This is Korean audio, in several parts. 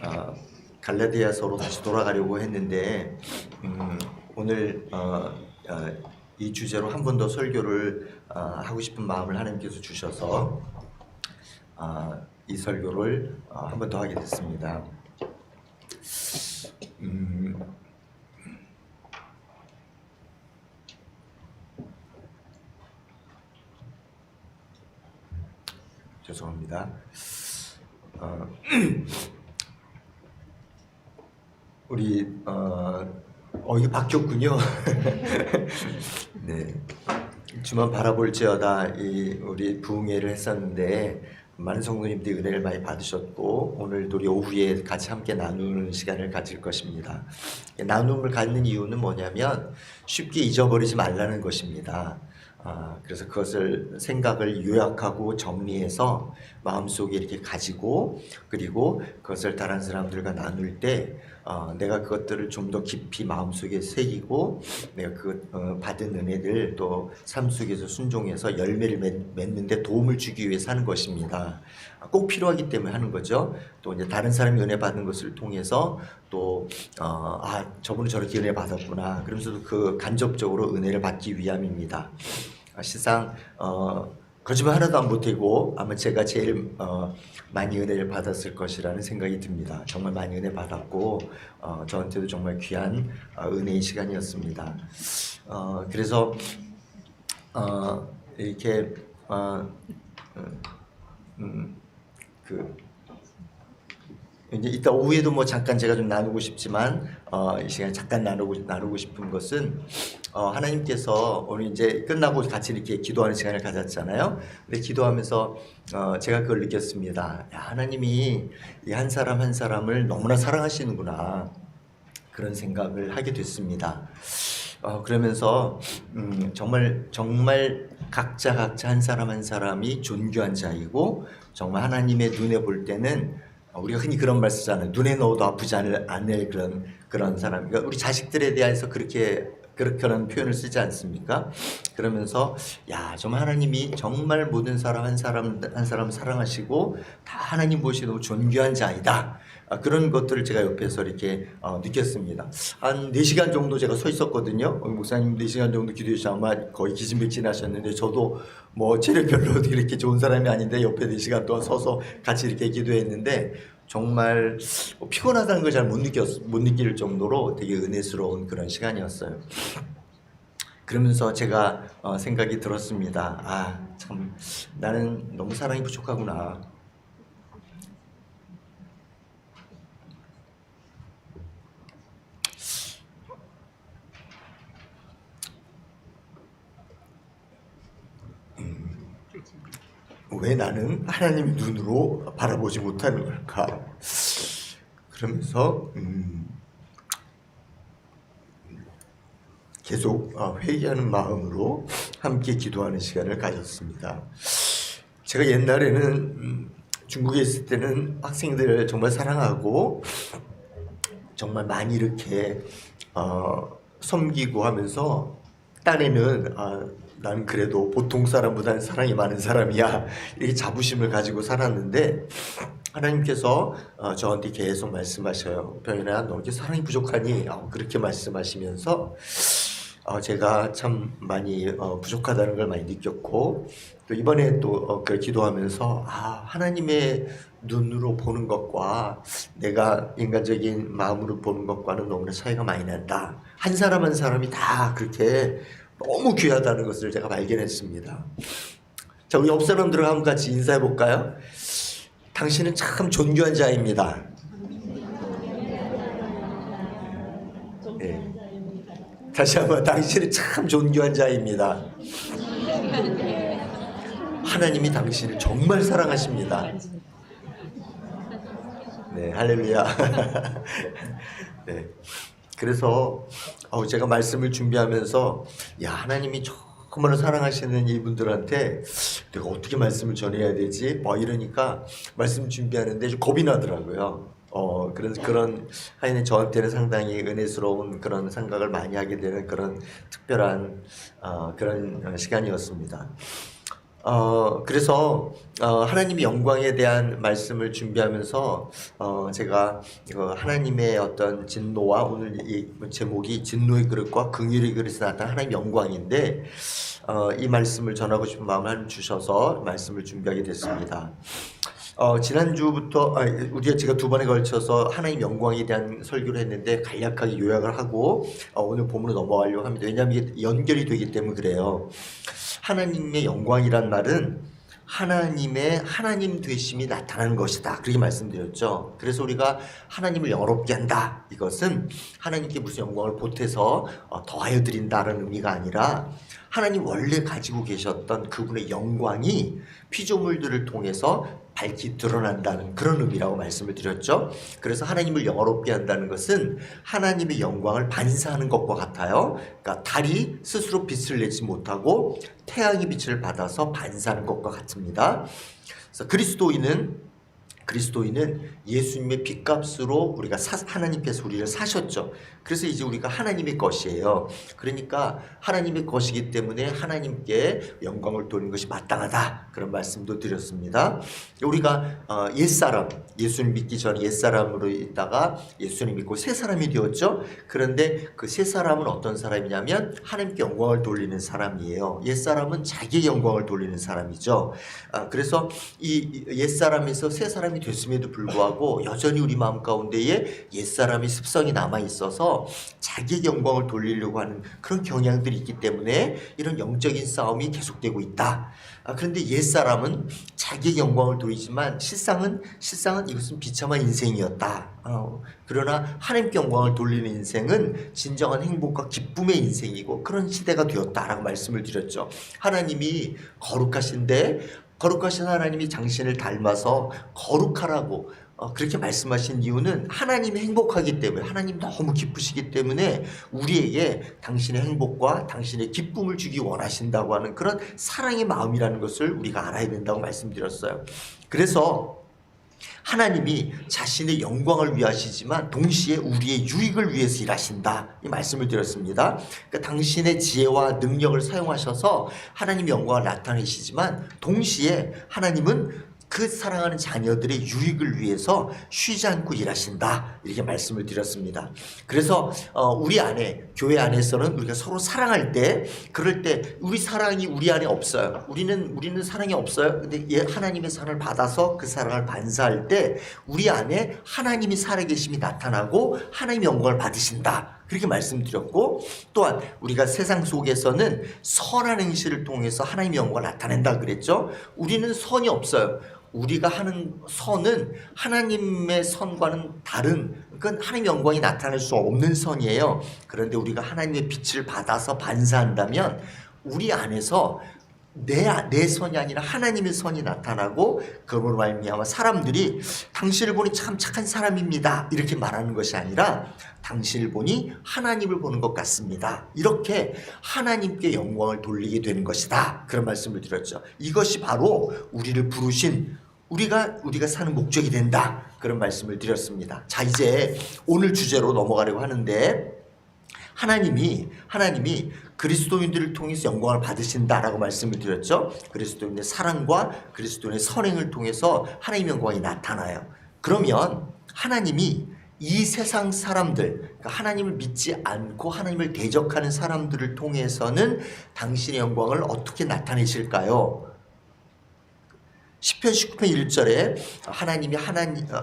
어, 갈라디아서로 다시 돌아가려고 했는데 오늘 이 주제로 한 번 더 설교를 하고 싶은 마음을 하나님께서 주셔서 이 설교를 한 번 더 하게 됐습니다. 죄송합니다. 우리 이게 바뀌었군요. 네, 주만 바라볼지어다 우리 부흥회를 했었는데 많은 성도님들이 은혜를 많이 받으셨고 오늘도 우리 오후에 같이 함께 나누는 시간을 가질 것입니다. 나눔을 갖는 이유는 뭐냐면 쉽게 잊어버리지 말라는 것입니다. 그래서 그것을 생각을 요약하고 정리해서 마음속에 이렇게 가지고 그리고 그것을 다른 사람들과 나눌 때 내가 그것들을 좀 더 깊이 마음속에 새기고 내가 받은 은혜를 또 삶 속에서 순종해서 열매를 맺는 데 도움을 주기 위해서 하는 것입니다. 꼭 필요하기 때문에 하는 거죠. 또 이제 다른 사람이 은혜 받는 것을 통해서 또 저분은 저렇게 은혜 받았구나 그러면서도 그 간접적으로 은혜를 받기 위함입니다. 실상 거짓말 하나도 안 보태고 아마 제가 제일 많이 은혜를 받았을 것이라는 생각이 듭니다. 정말 많이 은혜 받았고 저한테도 정말 귀한 은혜의 시간이었습니다. 그래서 이렇게 이제 이따 오후에도 뭐 잠깐 제가 좀 나누고 싶지만 이 시간에 잠깐 나누고 싶은 것은 하나님께서 오늘 이제 끝나고 같이 이렇게 기도하는 시간을 가졌잖아요. 근데 기도하면서 제가 그걸 느꼈습니다. 야, 하나님이 이 한 사람 한 사람을 너무나 사랑하시는구나 그런 생각을 하게 됐습니다. 그러면서 정말 각자 한 사람 한 사람이 존귀한 자이고 정말 하나님의 눈에 볼 때는 우리가 흔히 그런 말 쓰잖아요. 눈에 넣어도 아프지 않을 그런 사람. 그러니까 우리 자식들에 대해서 그런 표현을 쓰지 않습니까? 그러면서 정말 하나님이 정말 모든 사람 한 사람 사랑하시고 다 하나님 보시고 존귀한 자이다. 그런 것들을 제가 옆에서 이렇게 느꼈습니다. 한 4시간 정도 제가 서 있었거든요. 목사님 4시간 정도 기도해 주셔서 아마 거의 기진맥진하셨는데 저도 뭐 체력 별로 이렇게 좋은 사람이 아닌데 옆에 4시간 동안 서서 같이 이렇게 기도했는데 정말 피곤하다는 걸 잘 못 느낄 정도로 되게 은혜스러운 그런 시간이었어요. 그러면서 제가 생각이 들었습니다. 참 나는 너무 사랑이 부족하구나. 왜 나는 하나님의 눈으로 바라보지 못하는 걸까? 그러면서 계속 회개하는 마음으로 함께 기도하는 시간을 가졌습니다. 제가 옛날에는 중국에 있을 때는 학생들을 정말 사랑하고 정말 많이 이렇게 섬기고 하면서 딴에는 난 그래도 보통 사람보다는 사랑이 많은 사람이야 이렇게 자부심을 가지고 살았는데 하나님께서 저한테 계속 말씀하셔요. 병현아 너 이렇게 사랑이 부족하니? 그렇게 말씀하시면서 제가 참 많이 부족하다는 걸 많이 느꼈고 또 이번에 또 기도하면서 하나님의 눈으로 보는 것과 내가 인간적인 마음으로 보는 것과는 너무나 차이가 많이 난다. 한 사람 한 사람이 다 그렇게 너무 귀하다는 것을 제가 발견했습니다. 자, 우리 옆 사람들과 한번 같이 인사해 볼까요? 당신은 참 존귀한 자입니다. 네. 다시 한번 당신은 참 존귀한 자입니다. 하나님이 당신을 정말 사랑하십니다. 네, 할렐루야. 네. 그래서 제가 말씀을 준비하면서 하나님이 정말 사랑하시는 이분들한테 내가 어떻게 말씀을 전해야 되지? 이러니까 말씀 준비하는데 좀 겁이 나더라고요. 그런 하여튼 저한테는 상당히 은혜스러운 그런 생각을 많이 하게 되는 그런 특별한 그런 시간이었습니다. 그래서 하나님의 영광에 대한 말씀을 준비하면서 제가 하나님의 어떤 진노와 오늘 이 제목이 진노의 그릇과 긍휼의 그릇에 나타난 하나님의 영광인데 이 말씀을 전하고 싶은 마음을 하나님 주셔서 말씀을 준비하게 됐습니다. 지난주부터 제가 두 번에 걸쳐서 하나님 영광에 대한 설교를 했는데 간략하게 요약을 하고 오늘 본문으로 넘어가려고 합니다. 왜냐하면 이게 연결이 되기 때문에 그래요. 하나님의 영광이란 말은 하나님의 하나님 되심이 나타나는 것이다. 그렇게 말씀드렸죠. 그래서 우리가 하나님을 영화롭게 한다. 이것은 하나님께 무슨 영광을 보태서 더하여 드린다는 의미가 아니라 하나님 원래 가지고 계셨던 그분의 영광이 피조물들을 통해서 밝히 드러난다는 그런 의미라고 말씀을 드렸죠. 그래서 하나님을 영화롭게 한다는 것은 하나님의 영광을 반사하는 것과 같아요. 그러니까 달이 스스로 빛을 내지 못하고 태양의 빛을 받아서 반사하는 것과 같습니다. 그래서 그리스도인은 예수님의 핏값으로 우리가 하나님께서 우리를 사셨죠. 그래서 이제 우리가 하나님의 것이에요. 그러니까 하나님의 것이기 때문에 하나님께 영광을 돌리는 것이 마땅하다. 그런 말씀도 드렸습니다. 우리가 옛사람, 예수님 믿기 전에 옛사람으로 있다가 예수님 믿고 새 사람이 되었죠. 그런데 그 새 사람은 어떤 사람이냐면 하나님께 영광을 돌리는 사람이에요. 옛사람은 자기의 영광을 돌리는 사람이죠. 그래서 이 옛사람에서 새 사람이 됐음에도 불구하고 여전히 우리 마음 가운데에 옛사람의 습성이 남아 있어서 자기의 영광을 돌리려고 하는 그런 경향들이 있기 때문에 이런 영적인 싸움이 계속되고 있다. 그런데 옛사람은 자기의 영광을 돌리지만 실상은 이것은 비참한 인생이었다. 그러나 하나님께 영광을 돌리는 인생은 진정한 행복과 기쁨의 인생이고 그런 시대가 되었다라고 말씀을 드렸죠. 하나님이 거룩하신 하나님이 당신을 닮아서 거룩하라고 그렇게 말씀하신 이유는 하나님이 행복하기 때문에, 하나님 너무 기쁘시기 때문에 우리에게 당신의 행복과 당신의 기쁨을 주기 원하신다고 하는 그런 사랑의 마음이라는 것을 우리가 알아야 된다고 말씀드렸어요. 그래서 하나님이 자신의 영광을 위하시지만 동시에 우리의 유익을 위해서 일하신다. 이 말씀을 드렸습니다. 그러니까 당신의 지혜와 능력을 사용하셔서 하나님의 영광을 나타내시지만 동시에 하나님은 그 사랑하는 자녀들의 유익을 위해서 쉬지 않고 일하신다. 이렇게 말씀을 드렸습니다. 그래서 우리 안에, 교회 안에서는 우리가 서로 사랑할 때, 그럴 때 우리 사랑이 우리 안에 없어요. 우리는 사랑이 없어요. 근데 하나님의 사랑을 받아서 그 사랑을 반사할 때 우리 안에 하나님이 살아계심이 나타나고 하나님의 영광을 받으신다. 그렇게 말씀드렸고, 또한 우리가 세상 속에서는 선한 행실을 통해서 하나님의 영광을 나타낸다 그랬죠. 우리는 선이 없어요. 우리가 하는 선은 하나님의 선과는 다른, 그건 하나님의 영광이 나타날 수 없는 선이에요. 그런데 우리가 하나님의 빛을 받아서 반사한다면 우리 안에서 내 선이 아니라 하나님의 선이 나타나고 그걸로 말미암아 사람들이 당신을 보니 참 착한 사람입니다 이렇게 말하는 것이 아니라 당신을 보니 하나님을 보는 것 같습니다. 이렇게 하나님께 영광을 돌리게 되는 것이다. 그런 말씀을 드렸죠. 이것이 바로 우리를 부르신 우리가 사는 목적이 된다. 그런 말씀을 드렸습니다. 자, 이제 오늘 주제로 넘어가려고 하는데 하나님이 그리스도인들을 통해서 영광을 받으신다라고 말씀을 드렸죠. 그리스도인의 사랑과 그리스도인의 선행을 통해서 하나님의 영광이 나타나요. 그러면 하나님이 이 세상 사람들, 그러니까 하나님을 믿지 않고 하나님을 대적하는 사람들을 통해서는 당신의 영광을 어떻게 나타내실까요? 시편 19편 1절에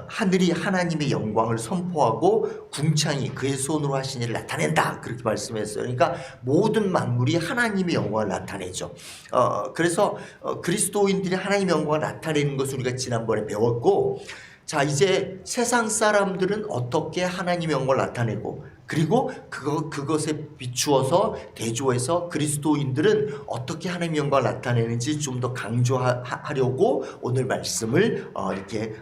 하늘이 하나님의 영광을 선포하고 궁창이 그의 손으로 하신 일을 나타낸다. 그렇게 말씀했어요. 그러니까 모든 만물이 하나님의 영광을 나타내죠. 그래서 그리스도인들이 하나님의 영광을 나타내는 것을 우리가 지난번에 배웠고, 자, 이제 세상 사람들은 어떻게 하나님의 영광을 나타내고, 그리고 그것에 비추어서 대조해서 그리스도인들은 어떻게 하나님의 영광을 나타내는지 좀 더 강조하려고 오늘 말씀을 이렇게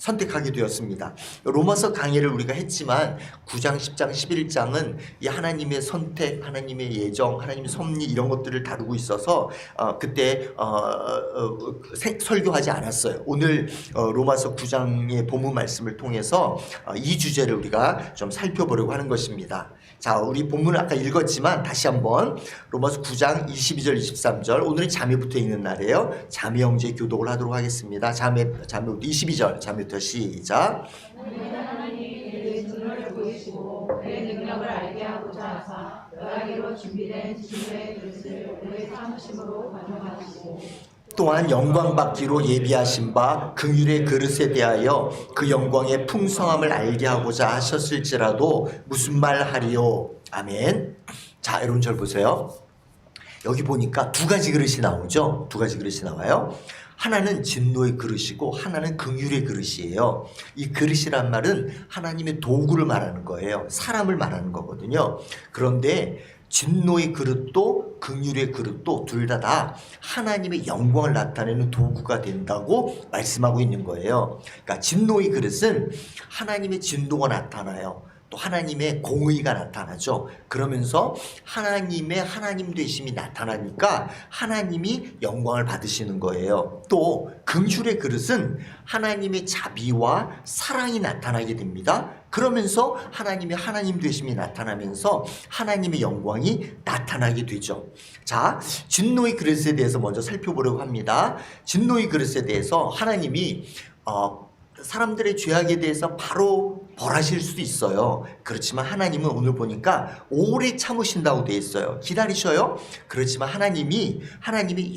선택하게 되었습니다. 로마서 강의를 우리가 했지만 9장, 10장, 11장은 이 하나님의 선택, 하나님의 예정, 하나님의 섭리 이런 것들을 다루고 있어서 그때 설교하지 않았어요. 오늘 로마서 9장의 본문 말씀을 통해서 이 주제를 우리가 좀 살펴보려고 하는 것입니다. 자, 우리 본문을 아까 읽었지만 다시 한번 로마서 9장 22절 23절 오늘은 자매부터 읽는 날이에요. 자매 형제 교독을 하도록 하겠습니다. 자매부터 22절 자매부터 시작. 하나님이 그의 증거를 보이시고 그의 능력을 알게 하고자 하사 너에게로 준비된 진노의 그릇을 그의 참으심으로 가져가시고 또한 영광 받기로 예비하신 바 긍휼의 그릇에 대하여 그 영광의 풍성함을 알게 하고자 하셨을지라도 무슨 말 하리요. 아멘. 자, 여러분 절 보세요. 여기 보니까 두 가지 그릇이 나오죠. 두 가지 그릇이 나와요. 하나는 진노의 그릇이고 하나는 긍휼의 그릇이에요. 이 그릇이란 말은 하나님의 도구를 말하는 거예요. 사람을 말하는 거거든요. 그런데 진노의 그릇도 긍휼의 그릇도 둘 다 하나님의 영광을 나타내는 도구가 된다고 말씀하고 있는 거예요. 그러니까 진노의 그릇은 하나님의 진도가 나타나요. 또 하나님의 공의가 나타나죠. 그러면서 하나님의 하나님 되심이 나타나니까 하나님이 영광을 받으시는 거예요. 또 긍휼의 그릇은 하나님의 자비와 사랑이 나타나게 됩니다. 그러면서 하나님의 하나님 되심이 나타나면서 하나님의 영광이 나타나게 되죠. 자, 진노의 그릇에 대해서 먼저 살펴보려고 합니다. 진노의 그릇에 대해서 하나님이 사람들의 죄악에 대해서 바로 벌하실 수도 있어요. 그렇지만 하나님은 오늘 보니까 오래 참으신다고 되어 있어요. 기다리셔요. 그렇지만 하나님이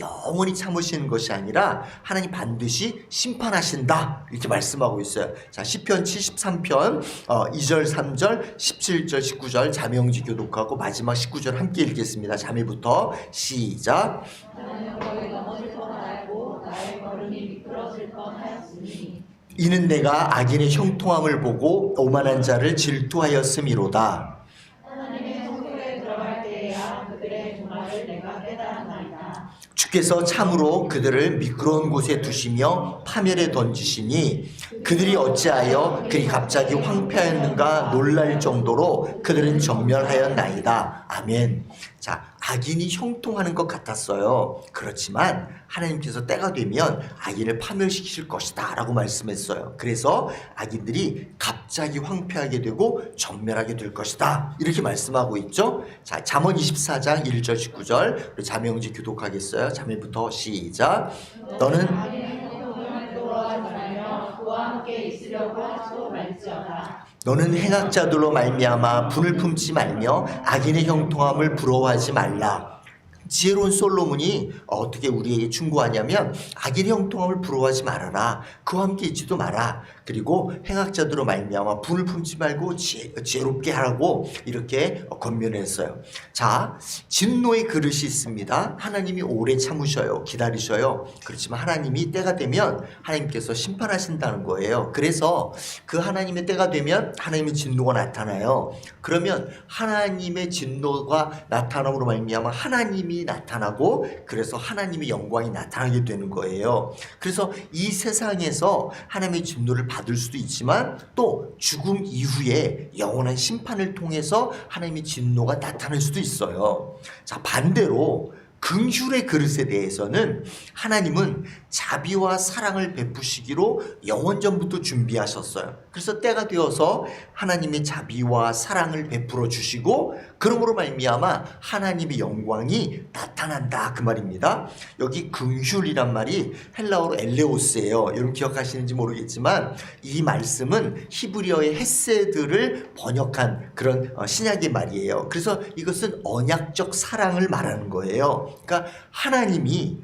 영원히 참으시는 것이 아니라 하나님 반드시 심판하신다 이렇게 말씀하고 있어요. 자, 시편 73편 2절 3절 17절 19절 자매형제 교독하고 마지막 19절 함께 읽겠습니다. 자매부터 시작. 나는 거의 넘어질 뻔하였고 나의 걸음이 미끄러질 뻔하였으니 이는 내가 악인의 형통함을 보고 오만한 자를 질투하였음이로다. 하나님의 성소에 들어갈 때에야 그들의 종말을 내가 깨달았나이다. 주께서 참으로 그들을 미끄러운 곳에 두시며 파멸에 던지시니 그들이 어찌하여 그리 갑자기 황폐하였는가 놀랄 정도로 그들은 전멸하였나이다. 아멘. 자, 악인이 형통하는 것 같았어요. 그렇지만 하나님께서 때가 되면 악인을 파멸시키실 것이다 라고 말씀했어요. 그래서 악인들이 갑자기 황폐하게 되고 전멸하게 될 것이다 이렇게 말씀하고 있죠. 자, 잠언 24장 1절 19절 우리 자매형제 교독하겠어요. 자매부터 시작. 너는 그와 함께 있으려고 하지도 말지어다. 너는 행악자들로 말미암아 분을 품지 말며 악인의 형통함을 부러워하지 말라. 지혜로운 솔로몬이 어떻게 우리에게 충고하냐면 악인의 형통함을 부러워하지 말아라. 그와 함께 있지도 마라. 그리고 행악자들로 말미암아 분을 품지 말고 지혜롭게 하라고 이렇게 권면했어요. 자, 진노의 그릇이 있습니다. 하나님이 오래 참으셔요. 기다리셔요. 그렇지만 하나님이 때가 되면 하나님께서 심판하신다는 거예요. 그래서 그 하나님의 때가 되면 하나님의 진노가 나타나요. 그러면 하나님의 진노가 나타남으로 말미암아 하나님이 나타나고 그래서 하나님의 영광이 나타나게 되는 거예요. 그래서 이 세상에서 하나님의 진노를 받을 수도 있지만 또 죽음 이후에 영원한 심판을 통해서 하나님의 진노가 나타날 수도 있어요. 자, 반대로 긍휼의 그릇에 대해서는 하나님은 자비와 사랑을 베푸시기로 영원전부터 준비하셨어요. 그래서 때가 되어서 하나님의 자비와 사랑을 베풀어 주시고 그러므로 말미암아 하나님의 영광이 나타난다 그 말입니다. 여기 긍휼이란 말이 헬라어로 엘레오스예요. 여러분 기억하시는지 모르겠지만 이 말씀은 히브리어의 헤세드를 번역한 그런 신약의 말이에요. 그래서 이것은 언약적 사랑을 말하는 거예요. 그러니까 하나님이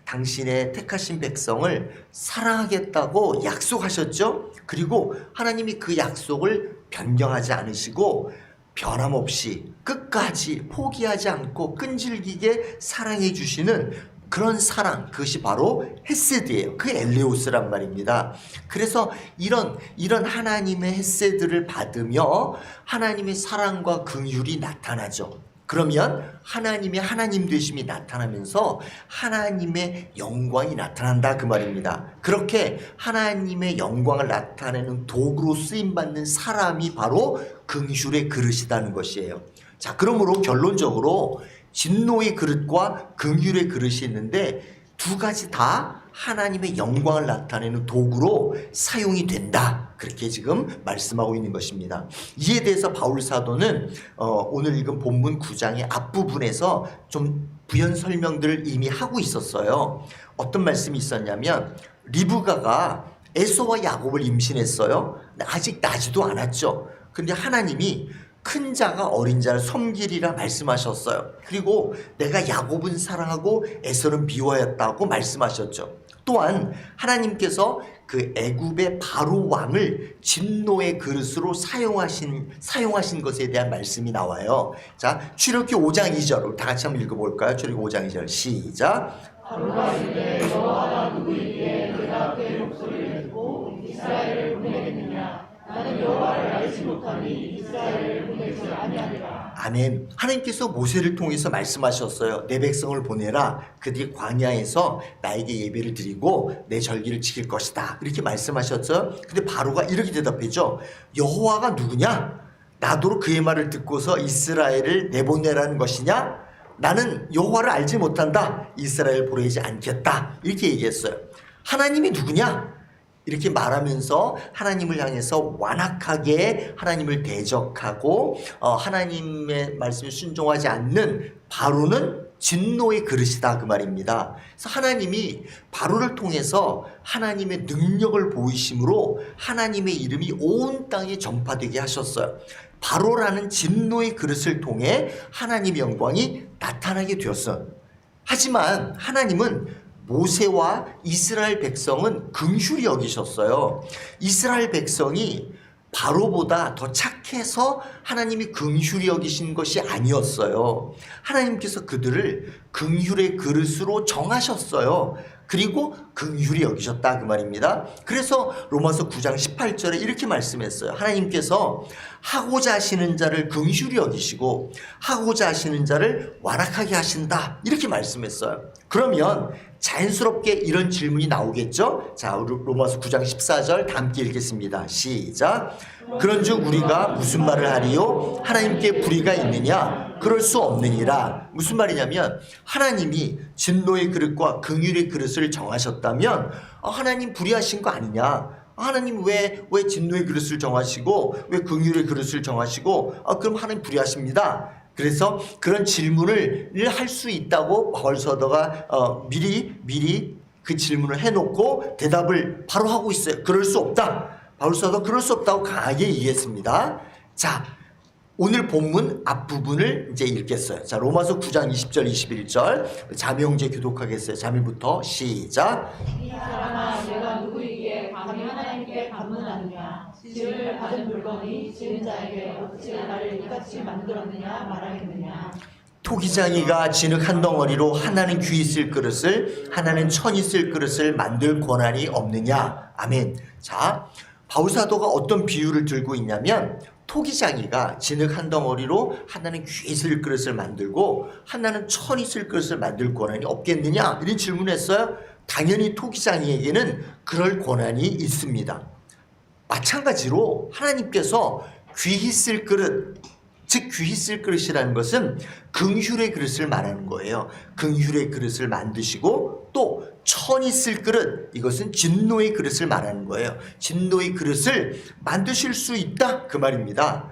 당신의 택하신 백성을 사랑하겠다고 약속하셨죠. 그리고 하나님이 그 약속을 변경하지 않으시고 변함없이 끝까지 포기하지 않고 끈질기게 사랑해 주시는 그런 사랑, 그것이 바로 헤세드예요. 그 엘레오스란 말입니다. 그래서 이런 하나님의 헤세드를 받으며 하나님의 사랑과 긍휼이 나타나죠. 그러면 하나님의 하나님 되심이 나타나면서 하나님의 영광이 나타난다 그 말입니다. 그렇게 하나님의 영광을 나타내는 도구로 쓰임받는 사람이 바로 긍휼의 그릇이라는 것이에요. 자, 그러므로 결론적으로 진노의 그릇과 긍휼의 그릇이 있는데 두 가지 다 하나님의 영광을 나타내는 도구로 사용이 된다. 그렇게 지금 말씀하고 있는 것입니다. 이에 대해서 바울 사도는 오늘 읽은 본문 9장의 앞부분에서 좀 부연 설명들을 이미 하고 있었어요. 어떤 말씀이 있었냐면 리브가가 에서와 야곱을 임신했어요. 아직 나지도 않았죠. 근데 하나님이 큰 자가 어린 자를 섬기리라 말씀하셨어요. 그리고 내가 야곱은 사랑하고 에서는 미워했다고 말씀하셨죠. 또한 하나님께서 그 애굽의 바로 왕을 진노의 그릇으로 사용하신 것에 대한 말씀이 나와요. 자, 출애굽기 5장 2절을 다 같이 한번 읽어볼까요? 출애굽기 5장 2절 시작. 바로가 이르되 여호와가 누구이기에 그가 그의 목소리를 듣고 이스라엘을 보내겠느냐? 나는 여호와를 알지 못하니 이스라엘을 보내지 아니하리라. 아멘. 하나님께서 모세를 통해서 말씀하셨어요. 내 백성을 보내라. 그들이 광야에서 나에게 예배를 드리고 내 절기를 지킬 것이다. 이렇게 말씀하셨죠. 근데 바로가 이렇게 대답했죠. 여호와가 누구냐? 나더러 그의 말을 듣고서 이스라엘을 내보내라는 것이냐? 나는 여호와를 알지 못한다. 이스라엘 보내지 않겠다. 이렇게 얘기했어요. 하나님이 누구냐? 이렇게 말하면서 하나님을 향해서 완악하게 하나님을 대적하고 하나님의 말씀에 순종하지 않는 바로는 진노의 그릇이다 그 말입니다. 그래서 하나님이 바로를 통해서 하나님의 능력을 보이심으로 하나님의 이름이 온 땅에 전파되게 하셨어요. 바로라는 진노의 그릇을 통해 하나님의 영광이 나타나게 되었어요. 하지만 하나님은 모세와 이스라엘 백성은 긍휼히 여기셨어요. 이스라엘 백성이 바로보다 더 착해서 하나님이 긍휼히 여기신 것이 아니었어요. 하나님께서 그들을 긍휼의 그릇으로 정하셨어요. 그리고 긍휼히 여기셨다 그 말입니다. 그래서 로마서 9장 18절에 이렇게 말씀했어요. 하나님께서 하고자 하시는 자를 긍휼히 여기시고 하고자 하시는 자를 완악하게 하신다 이렇게 말씀했어요. 그러면 자연스럽게 이런 질문이 나오겠죠. 자, 로마서 9장 14절 다 함께 읽겠습니다. 시작. 그런즉 우리가 무슨 말을 하리요? 하나님께 불의가 있느냐? 그럴 수 없느니라. 무슨 말이냐면 하나님이 진노의 그릇과 긍휼의 그릇을 정하셨다면 하나님 불의하신 거 아니냐? 하나님 왜 진노의 그릇을 정하시고 왜 긍휼의 그릇을 정하시고 그럼 하나님 불의하십니다. 그래서 그런 질문을 할 수 있다고 바울 사도가 미리 그 질문을 해놓고 대답을 바로 하고 있어요. 그럴 수 없다. 바울 사도 그럴 수 없다고 강하게 얘기했습니다. 자, 오늘 본문 앞부분을 이제 읽겠어요. 자, 로마서 9장 20절 21절 자매 형제 교독하겠어요. 자매부터 시작. 이 사람아 내가 누구이기에 감히 하나님께 반문하느냐? 지을 받은 물건이 지은 자에게 어찌 나를 이같이 만들었느냐 말하겠느냐? 토기장이가 진흙 한 덩어리로 하나는 귀 있을 그릇을 하나는 천 있을 그릇을 만들 권한이 없느냐? 아멘. 자, 바울 사도가 어떤 비유를 들고 있냐면 토기장이가 진흙 한 덩어리로 하나는 귀 있을 그릇을 만들고 하나는 천 있을 그릇을 만들 권한이 없겠느냐? 이런 질문을 했어요. 당연히 토기장이에게는 그럴 권한이 있습니다. 마찬가지로 하나님께서 귀 있을 그릇, 즉 귀 있을 그릇이라는 것은 긍휼의 그릇을 말하는 거예요. 긍휼의 그릇을 만드시고 또 천 있을 그릇, 이것은 진노의 그릇을 말하는 거예요. 진노의 그릇을 만드실 수 있다 그 말입니다.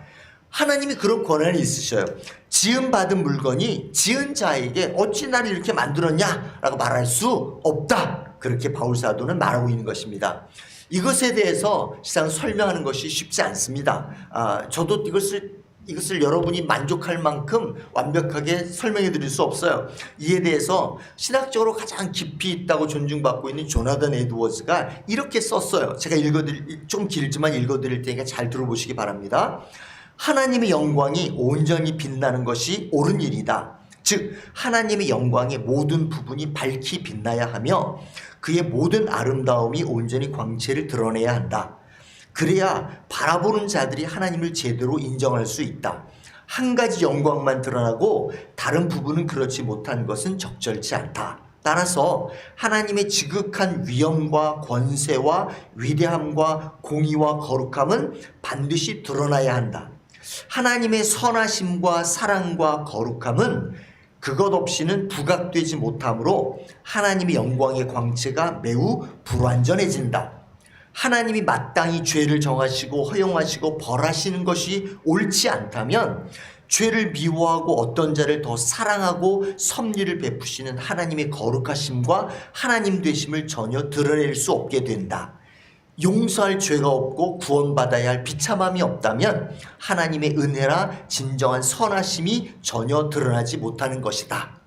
하나님이 그런 권한이 있으셔요. 지음받은 물건이 지은 자에게 어찌 나를 이렇게 만들었냐라고 말할 수 없다. 그렇게 바울 사도는 말하고 있는 것입니다. 이것에 대해서 시상 설명하는 것이 쉽지 않습니다. 저도 이것을 여러분이 만족할 만큼 완벽하게 설명해 드릴 수 없어요. 이에 대해서 신학적으로 가장 깊이 있다고 존중받고 있는 조나단 에드워즈가 이렇게 썼어요. 제가 좀 길지만 읽어드릴 테니까 잘 들어보시기 바랍니다. 하나님의 영광이 온전히 빛나는 것이 옳은 일이다. 즉 하나님의 영광의 모든 부분이 밝히 빛나야 하며 그의 모든 아름다움이 온전히 광채를 드러내야 한다. 그래야 바라보는 자들이 하나님을 제대로 인정할 수 있다. 한 가지 영광만 드러나고 다른 부분은 그렇지 못한 것은 적절치 않다. 따라서 하나님의 지극한 위엄과 권세와 위대함과 공의와 거룩함은 반드시 드러나야 한다. 하나님의 선하심과 사랑과 거룩함은 그것 없이는 부각되지 못하므로 하나님의 영광의 광채가 매우 불완전해진다. 하나님이 마땅히 죄를 정하시고 허용하시고 벌하시는 것이 옳지 않다면 죄를 미워하고 어떤 자를 더 사랑하고 섭리를 베푸시는 하나님의 거룩하심과 하나님 되심을 전혀 드러낼 수 없게 된다. 용서할 죄가 없고 구원받아야 할 비참함이 없다면 하나님의 은혜나 진정한 선하심이 전혀 드러나지 못하는 것이다.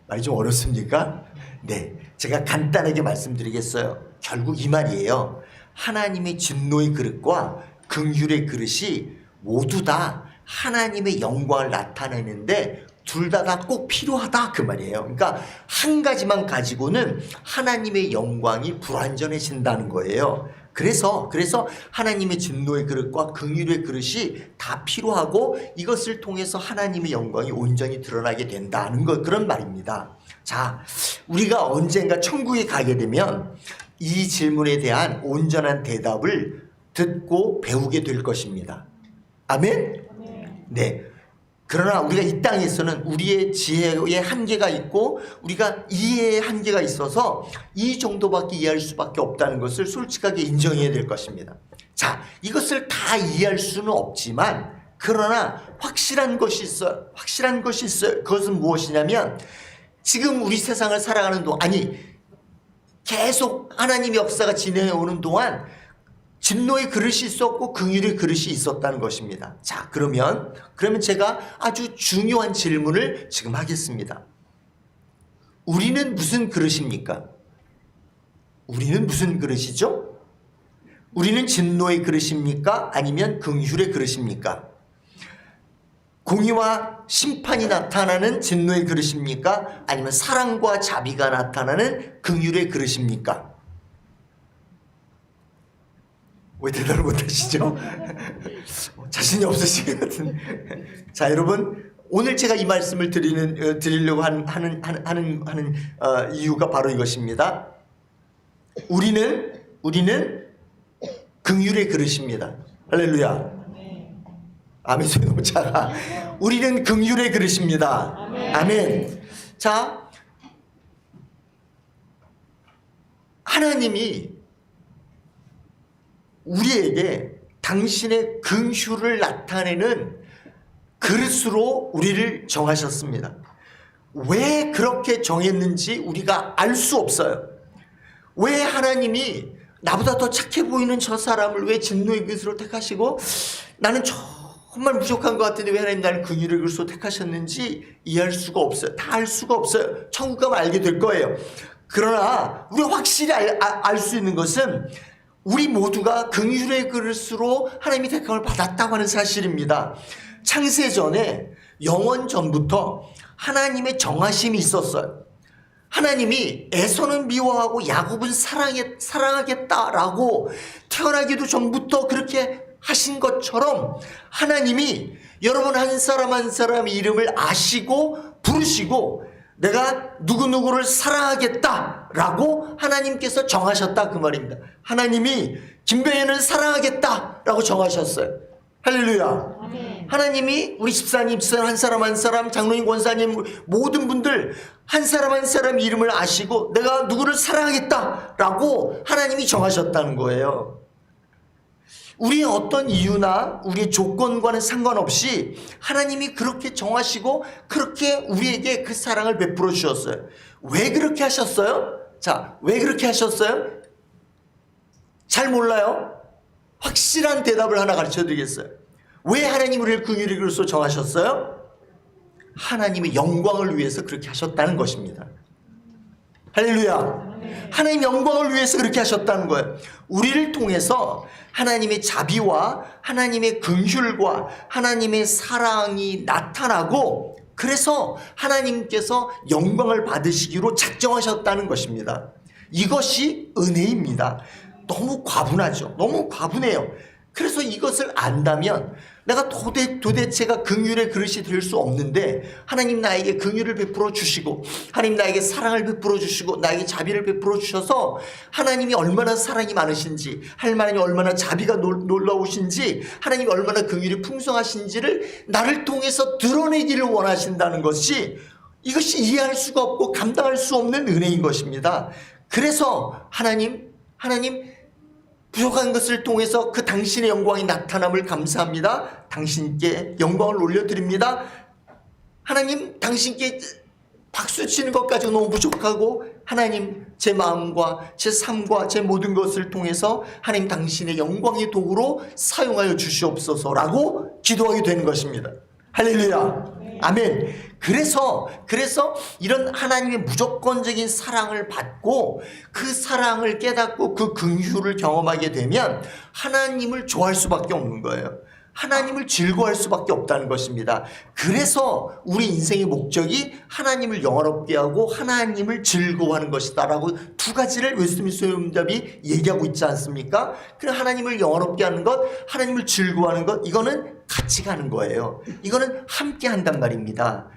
말이 좀 어렵습니까? 네, 제가 간단하게 말씀드리겠어요. 결국 이 말이에요. 하나님의 진노의 그릇과 긍휼의 그릇이 모두 다 하나님의 영광을 나타내는데 둘 다 꼭 필요하다 그 말이에요. 그러니까 한 가지만 가지고는 하나님의 영광이 불완전해진다는 거예요. 그래서 하나님의 진노의 그릇과 긍휼의 그릇이 다 필요하고 이것을 통해서 하나님의 영광이 온전히 드러나게 된다는 것, 그런 말입니다. 자, 우리가 언젠가 천국에 가게 되면 이 질문에 대한 온전한 대답을 듣고 배우게 될 것입니다. 아멘? 네. 그러나 우리가 이 땅에서는 우리의 지혜의 한계가 있고 우리가 이해의 한계가 있어서 이 정도밖에 이해할 수밖에 없다는 것을 솔직하게 인정해야 될 것입니다. 자, 이것을 다 이해할 수는 없지만 그러나 확실한 것이 있어요. 확실한 것이 있어요. 그것은 무엇이냐면 지금 우리 세상을 살아가는 동안, 아니 계속 하나님의 역사가 진행해 오는 동안 진노의 그릇이 있었고 긍휼의 그릇이 있었다는 것입니다. 자, 그러면 제가 아주 중요한 질문을 지금 하겠습니다. 우리는 무슨 그릇입니까? 우리는 무슨 그릇이죠? 우리는 진노의 그릇입니까? 아니면 긍휼의 그릇입니까? 공의와 심판이 나타나는 진노의 그릇입니까? 아니면 사랑과 자비가 나타나는 긍휼의 그릇입니까? 왜 대답을 못하시죠? 자신이 없으신 것 같은. 자, 여러분, 오늘 제가 이 말씀을 드리려고 하는 이유가 바로 이것입니다. 우리는 긍휼의 그릇입니다. 할렐루야. 아멘. 소리 너무 작아. 우리는 긍휼의 그릇입니다. 아멘. 자, 하나님이 우리에게 당신의 긍휼을 나타내는 그릇으로 우리를 정하셨습니다. 왜 그렇게 정했는지 우리가 알 수 없어요. 왜 하나님이 나보다 더 착해 보이는 저 사람을 왜 진노의 그릇으로 택하시고 나는 정말 부족한 것 같은데 왜 하나님 나를 긍휼의 그릇으로 택하셨는지 이해할 수가 없어요. 다 알 수가 없어요. 천국 가면 알게 될 거예요. 그러나 우리가 확실히 알 수 있는 것은 우리 모두가 긍휼의 그릇으로 하나님의 택함을 받았다고 하는 사실입니다. 창세전에 영원 전부터 하나님의 정하심이 있었어요. 하나님이 에서는 미워하고 야곱은 사랑하겠다라고 태어나기도 전부터 그렇게 하신 것처럼 하나님이 여러분 한 사람 한 사람의 이름을 아시고 부르시고 내가 누구누구를 사랑하겠다라고 하나님께서 정하셨다 그 말입니다. 하나님이 김병현을 사랑하겠다라고 정하셨어요. 할렐루야. 아멘. 하나님이 우리 집사님 한 사람 한 사람, 장로님 권사님 모든 분들 한 사람 한 사람 이름을 아시고 내가 누구를 사랑하겠다라고 하나님이 정하셨다는 거예요. 우리의 어떤 이유나 우리의 조건과는 상관없이 하나님이 그렇게 정하시고 그렇게 우리에게 그 사랑을 베풀어 주셨어요. 왜 그렇게 하셨어요? 자, 왜 그렇게 하셨어요? 잘 몰라요? 확실한 대답을 하나 가르쳐 드리겠어요. 왜 하나님 우리를 긍휼의 그릇으로 정하셨어요? 하나님의 영광을 위해서 그렇게 하셨다는 것입니다. 할렐루야. 하나님의 영광을 위해서 그렇게 하셨다는 거예요. 우리를 통해서 하나님의 자비와 하나님의 긍휼과 하나님의 사랑이 나타나고 그래서 하나님께서 영광을 받으시기로 작정하셨다는 것입니다. 이것이 은혜입니다. 너무 과분하죠. 너무 과분해요. 그래서 이것을 안다면 내가 도대체가 긍휼의 그릇이 될 수 없는데 하나님 나에게 긍휼을 베풀어 주시고 하나님 나에게 사랑을 베풀어 주시고 나에게 자비를 베풀어 주셔서 하나님이 얼마나 사랑이 많으신지 하나님이 얼마나 자비가 놀라우신지 하나님이 얼마나 긍휼이 풍성하신지를 나를 통해서 드러내기를 원하신다는 것이 이것이 이해할 수가 없고 감당할 수 없는 은혜인 것입니다. 그래서 하나님 부족한 것을 통해서 그 당신의 영광이 나타남을 감사합니다. 당신께 영광을 올려드립니다. 하나님 당신께 박수 치는 것까지 너무 부족하고 하나님 제 마음과 제 삶과 제 모든 것을 통해서 하나님 당신의 영광의 도구로 사용하여 주시옵소서라고 기도하게 되는 것입니다. 할렐루야. 아멘. 그래서 이런 하나님의 무조건적인 사랑을 받고 그 사랑을 깨닫고 그 긍휼을 경험하게 되면 하나님을 좋아할 수밖에 없는 거예요. 하나님을 즐거워할 수밖에 없다는 것입니다. 그래서 우리 인생의 목적이 하나님을 영화롭게 하고 하나님을 즐거워하는 것이다라고 두 가지를 웨스트민스터 연답이 얘기하고 있지 않습니까? 그래 하나님을 영화롭게 하는 것, 하나님을 즐거워하는 것, 이거는 같이 가는 거예요. 이거는 함께 한단 말입니다.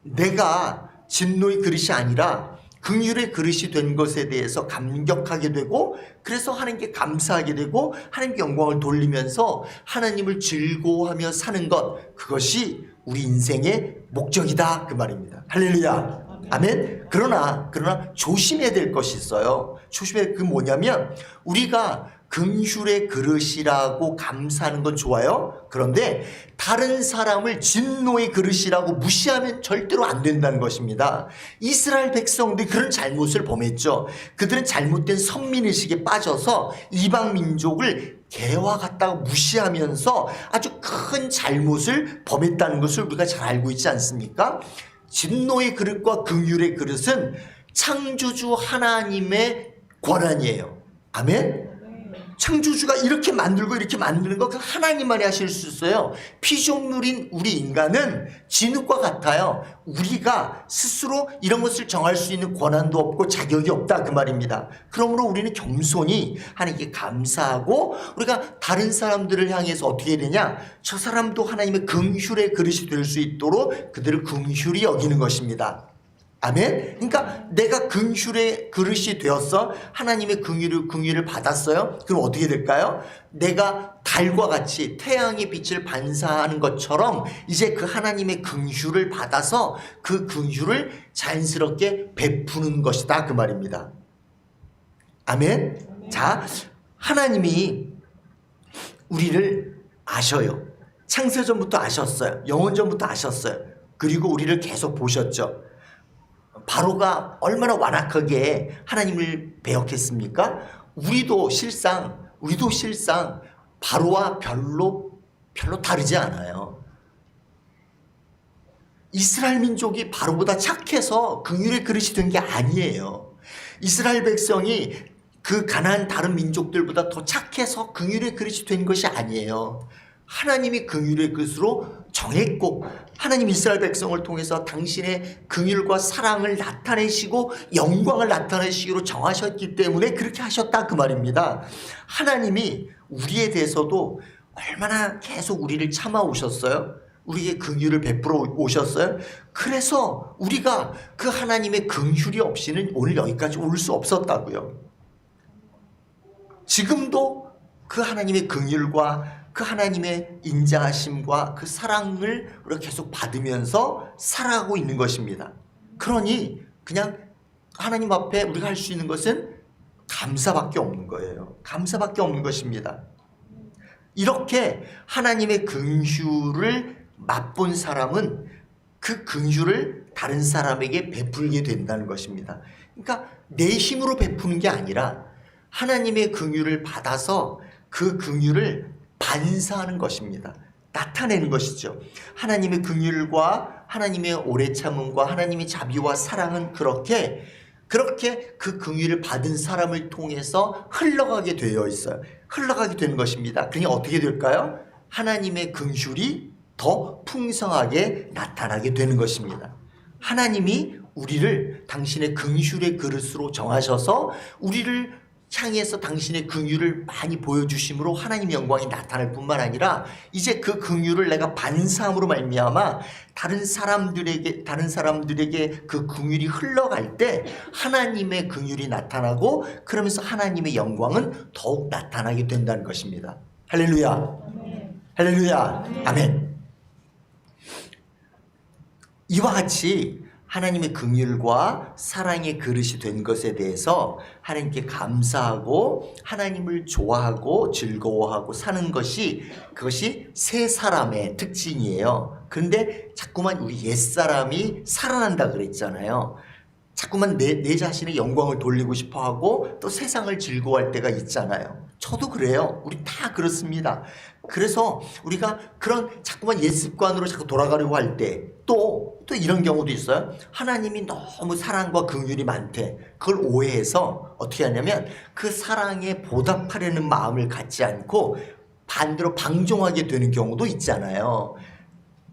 내가 진노의 그릇이 아니라 긍휼의 그릇이 된 것에 대해서 감격하게 되고 그래서 하나님께 감사하게 되고 하나님께 영광을 돌리면서 하나님을 즐거워하며 사는 것, 그것이 우리 인생의 목적이다 그 말입니다. 할렐루야. 아멘. 그러나 조심해야 될 것이 있어요. 조심해야 그 뭐냐면 우리가 긍휼의 그릇이라고 감사하는 건 좋아요. 그런데 다른 사람을 진노의 그릇이라고 무시하면 절대로 안 된다는 것입니다. 이스라엘 백성들이 그런 잘못을 범했죠. 그들은 잘못된 선민의식에 빠져서 이방 민족을 개와 같다고 무시하면서 아주 큰 잘못을 범했다는 것을 우리가 잘 알고 있지 않습니까? 진노의 그릇과 긍휼의 그릇은 창조주 하나님의 권한이에요. 아멘? 창조주가 이렇게 만들고 이렇게 만드는 거 그 하나님만이 하실 수 있어요. 피조물인 우리 인간은 진흙과 같아요. 우리가 스스로 이런 것을 정할 수 있는 권한도 없고 자격이 없다 그 말입니다. 그러므로 우리는 겸손히 하나님께 감사하고 우리가 다른 사람들을 향해서 어떻게 해야 되냐, 저 사람도 하나님의 긍휼의 그릇이 될 수 있도록 그들을 긍휼히 여기는 것입니다. 아멘. 그러니까 내가 긍휼의 그릇이 되었어. 하나님의 긍휼을 받았어요. 그럼 어떻게 될까요? 내가 달과 같이 태양의 빛을 반사하는 것처럼 이제 그 하나님의 긍휼을 받아서 그 긍휼을 자연스럽게 베푸는 것이다 그 말입니다. 아멘. 자, 하나님이 우리를 아셔요. 창세전부터 아셨어요. 영원전부터 아셨어요. 그리고 우리를 계속 보셨죠. 바로가 얼마나 완악하게 하나님을 배역했습니까? 우리도 실상 바로와 별로 다르지 않아요. 이스라엘 민족이 바로보다 착해서 긍휼의 그릇이 된 게 아니에요. 이스라엘 백성이 그 가나안 다른 민족들보다 더 착해서 긍휼의 그릇이 된 것이 아니에요. 하나님이 긍휼의 그릇으로 정했고 하나님 이스라엘 백성을 통해서 당신의 긍휼과 사랑을 나타내시고 영광을 나타내시기로 정하셨기 때문에 그렇게 하셨다 그 말입니다. 하나님이 우리에 대해서도 얼마나 계속 우리를 참아오셨어요. 우리에게 긍휼을 베풀어 오셨어요. 그래서 우리가 그 하나님의 긍휼이 없이는 오늘 여기까지 올 수 없었다고요. 지금도 그 하나님의 긍휼과 그 하나님의 인자하심과 그 사랑을 우리가 계속 받으면서 살아가고 있는 것입니다. 그러니 그냥 하나님 앞에 우리가 할 수 있는 것은 감사밖에 없는 거예요. 감사밖에 없는 것입니다. 이렇게 하나님의 긍휼을 맛본 사람은 그 긍휼을 다른 사람에게 베풀게 된다는 것입니다. 그러니까 내 힘으로 베푸는 게 아니라 하나님의 긍휼을 받아서 그 긍휼을 반사하는 것입니다. 나타내는 것이죠. 하나님의 긍휼과 하나님의 오래 참음과 하나님의 자비와 사랑은 그렇게 그 긍휼을 받은 사람을 통해서 흘러가게 되어 있어요. 흘러가게 되는 것입니다. 그러니 어떻게 될까요? 하나님의 긍휼이 더 풍성하게 나타나게 되는 것입니다. 하나님이 우리를 당신의 긍휼의 그릇으로 정하셔서 우리를 향해서 당신의 긍휼을 많이 보여주심으로 하나님의 영광이 나타날 뿐만 아니라 이제 그 긍휼을 내가 반사함으로 말미암아 다른 사람들에게 그 긍휼이 흘러갈 때 하나님의 긍휼이 나타나고 그러면서 하나님의 영광은 더욱 나타나게 된다는 것입니다. 할렐루야. 할렐루야. 아멘. 이와 같이 하나님의 긍휼과 사랑의 그릇이 된 것에 대해서 하나님께 감사하고 하나님을 좋아하고 즐거워하고 사는 것이 그것이 새 사람의 특징이에요. 그런데 자꾸만 우리 옛사람이 살아난다 그랬잖아요. 자꾸만 내 자신의 영광을 돌리고 싶어하고 또 세상을 즐거워할 때가 있잖아요. 저도 그래요. 우리 다 그렇습니다. 그래서 우리가 그런 자꾸만 옛 습관으로 자꾸 돌아가려고 할 때 또 이런 경우도 있어요. 하나님이 너무 사랑과 긍휼이 많대. 그걸 오해해서 어떻게 하냐면 그 사랑에 보답하려는 마음을 갖지 않고 반대로 방종하게 되는 경우도 있잖아요.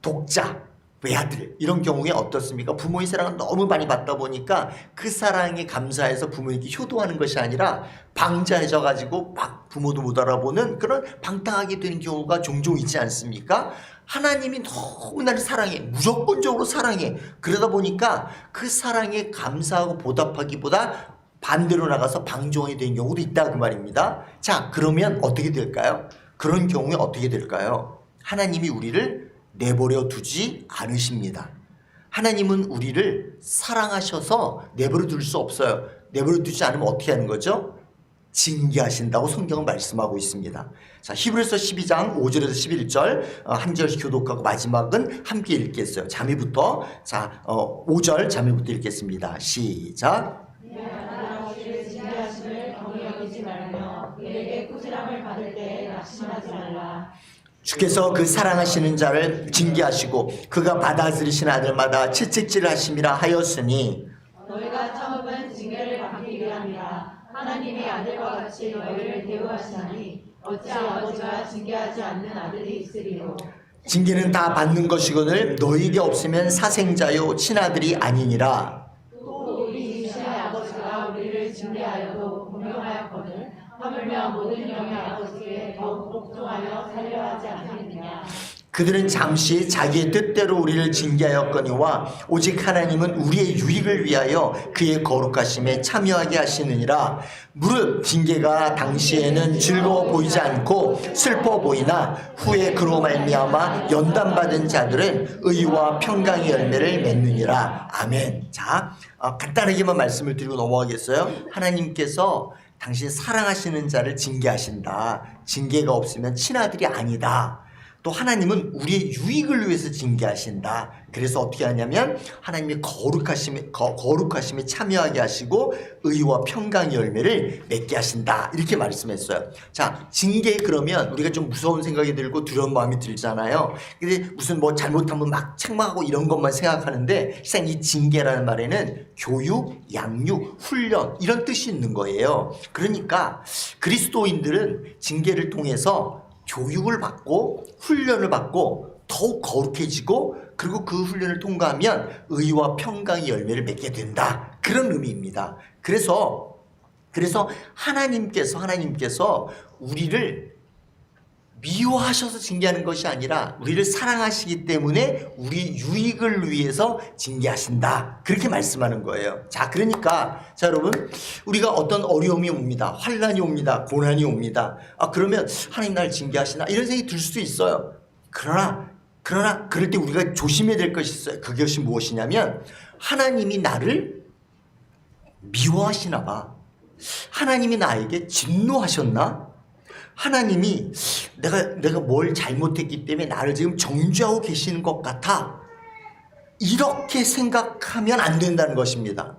독자, 외아들 이런 경우에 어떻습니까? 부모의 사랑을 너무 많이 받다 보니까 그 사랑에 감사해서 부모에게 효도하는 것이 아니라 방자해져 가지고 막 부모도 못 알아보는 그런 방탕하게 되는 경우가 종종 있지 않습니까? 하나님이 너무 나를 사랑해. 무조건적으로 사랑해. 그러다 보니까 그 사랑에 감사하고 보답하기보다 반대로 나가서 방종이 되는 경우도 있다 그 말입니다. 자, 그러면 어떻게 될까요? 그런 경우에 어떻게 될까요? 하나님이 우리를 내버려 두지 않으십니다. 하나님은 우리를 사랑하셔서 내버려 둘 수 없어요. 내버려 두지 않으면 어떻게 하는 거죠? 징계하신다고 성경은 말씀하고 있습니다. 자, 히브리서 12장 5절에서 11절 한 절씩 교독하고 마지막은 함께 읽겠어요. 자매부터. 자, 5절 자매부터 읽겠습니다. 시작. 징계하심을 경히 여기지 말며 그에게 꾸지람을 받을 때에 낙심하지 말라. 주께서 그 사랑하시는 자를 징계하시고 그가 받아들이신 아들마다 채찍질을 하심이라 하였으니 너희가 처음은 징계를 받기 위함이라. 하나님이 아들과 같이 너희를 대우하시나니 어찌 아버지가 징계하지 않는 아들이 있으리요. 징계는 다 받는 것이거늘 너희에게 없으면 사생자요 친아들이 아니니라. 또 우리 이신의 아버지가 우리를 징계하여도 공경하였거늘 하물며 모든 영의 아버지께 더욱 복종하여 살려 하지 않겠느냐. 그들은 잠시 자기의 뜻대로 우리를 징계하였거니와 오직 하나님은 우리의 유익을 위하여 그의 거룩하심에 참여하게 하시느니라. 무릇 징계가 당시에는 즐거워 보이지 않고 슬퍼 보이나 후에 그로 말미암아 연단받은 자들은 의와 평강의 열매를 맺느니라. 아멘. 자, 간단하게만 말씀을 드리고 넘어가겠어요. 하나님께서 당신 사랑하시는 자를 징계하신다. 징계가 없으면 친아들이 아니다. 또 하나님은 우리의 유익을 위해서 징계하신다. 그래서 어떻게 하냐면 하나님이 거룩하심에 참여하게 하시고 의와 평강의 열매를 맺게 하신다. 이렇게 말씀했어요. 자, 징계 그러면 우리가 좀 무서운 생각이 들고 두려운 마음이 들잖아요. 근데 무슨 뭐 잘못하면 막 책망하고 이런 것만 생각하는데 실상 이 징계라는 말에는 교육, 양육, 훈련 이런 뜻이 있는 거예요. 그러니까 그리스도인들은 징계를 통해서 교육을 받고 훈련을 받고 더욱 거룩해지고 그리고 그 훈련을 통과하면 의와 평강의 열매를 맺게 된다. 그런 의미입니다. 그래서 하나님께서 우리를 미워하셔서 징계하는 것이 아니라 우리를 사랑하시기 때문에 우리 유익을 위해서 징계하신다. 그렇게 말씀하는 거예요. 자, 그러니까 자 여러분 우리가 어떤 어려움이 옵니다. 환난이 옵니다. 고난이 옵니다. 그러면 하나님 나를 징계하시나 이런 생각이 들 수도 있어요. 그러나 그럴 때 우리가 조심해야 될 것이 있어요. 그것이 무엇이냐면 하나님이 나를 미워하시나 봐. 하나님이 나에게 진노하셨나? 하나님이 내가 뭘 잘못했기 때문에 나를 지금 정죄하고 계시는 것 같아. 이렇게 생각하면 안 된다는 것입니다.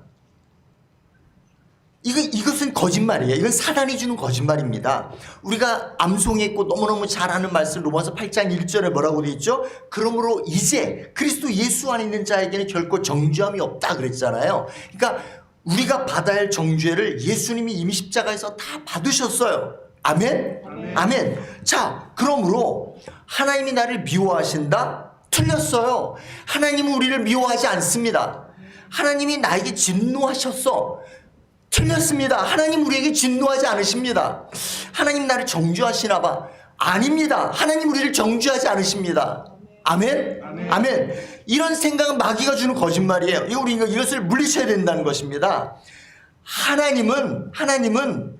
이것은 거짓말이에요. 이건 사단이 주는 거짓말입니다. 우리가 암송했고 너무너무 잘 아는 말씀 로마서 8장 1절에 뭐라고 되어 있죠? 그러므로 이제 그리스도 예수 안에 있는 자에게는 결코 정죄함이 없다 그랬잖아요. 그러니까 우리가 받아야 할 정죄를 예수님이 이미 십자가에서 다 받으셨어요. 아멘? 아멘. 자, 그러므로 하나님이 나를 미워하신다? 틀렸어요. 하나님은 우리를 미워하지 않습니다. 하나님이 나에게 진노하셨어. 틀렸습니다. 하나님 우리에게 진노하지 않으십니다. 하나님 나를 정죄하시나 봐. 아닙니다. 하나님 우리를 정죄하지 않으십니다. 아멘? 아멘. 이런 생각은 마귀가 주는 거짓말이에요. 우리가 이것을 물리쳐야 된다는 것입니다. 하나님은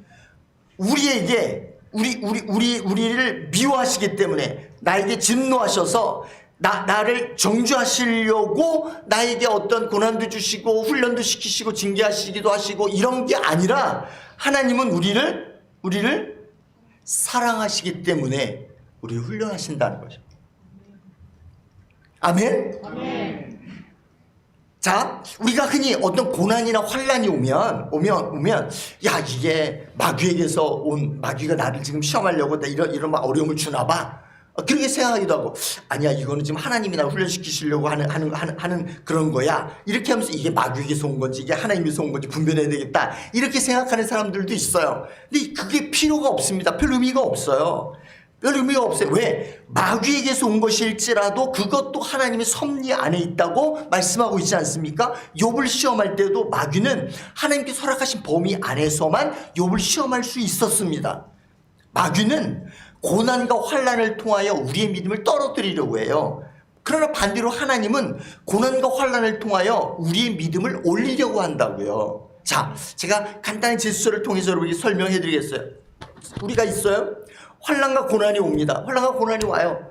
우리에게 우리를 미워하시기 때문에 나에게 진노하셔서 나를 정죄하시려고 나에게 어떤 고난도 주시고 훈련도 시키시고 징계하시기도 하시고 이런 게 아니라 하나님은 우리를 사랑하시기 때문에 우리를 훈련하신다는 거죠. 아멘? 아멘. 자, 우리가 흔히 어떤 고난이나 환란이 오면 야, 이게 마귀에게서 온, 마귀가 나를 지금 시험하려고 이런 막 어려움을 주나 봐. 그렇게 생각하기도 하고, 아니야, 이거는 지금 하나님이 나를 훈련시키시려고 하는 그런 거야. 이렇게 하면서 이게 마귀에게서 온 건지 이게 하나님에서 온 건지 분별해야 되겠다. 이렇게 생각하는 사람들도 있어요. 근데 그게 필요가 없습니다. 별 의미가 없어요. 별 의미가 없어요. 왜? 마귀에게서 온 것일지라도 그것도 하나님의 섭리 안에 있다고 말씀하고 있지 않습니까? 욥을 시험할 때도 마귀는 하나님께 허락하신 범위 안에서만 욥을 시험할 수 있었습니다. 마귀는 고난과 환난을 통하여 우리의 믿음을 떨어뜨리려고 해요. 그러나 반대로 하나님은 고난과 환난을 통하여 우리의 믿음을 올리려고 한다고요. 자, 제가 간단히 제스처를 통해서 여러분에게 설명해 드리겠어요. 우리가 있어요. 환난과 고난이 옵니다. 환난과 고난이 와요.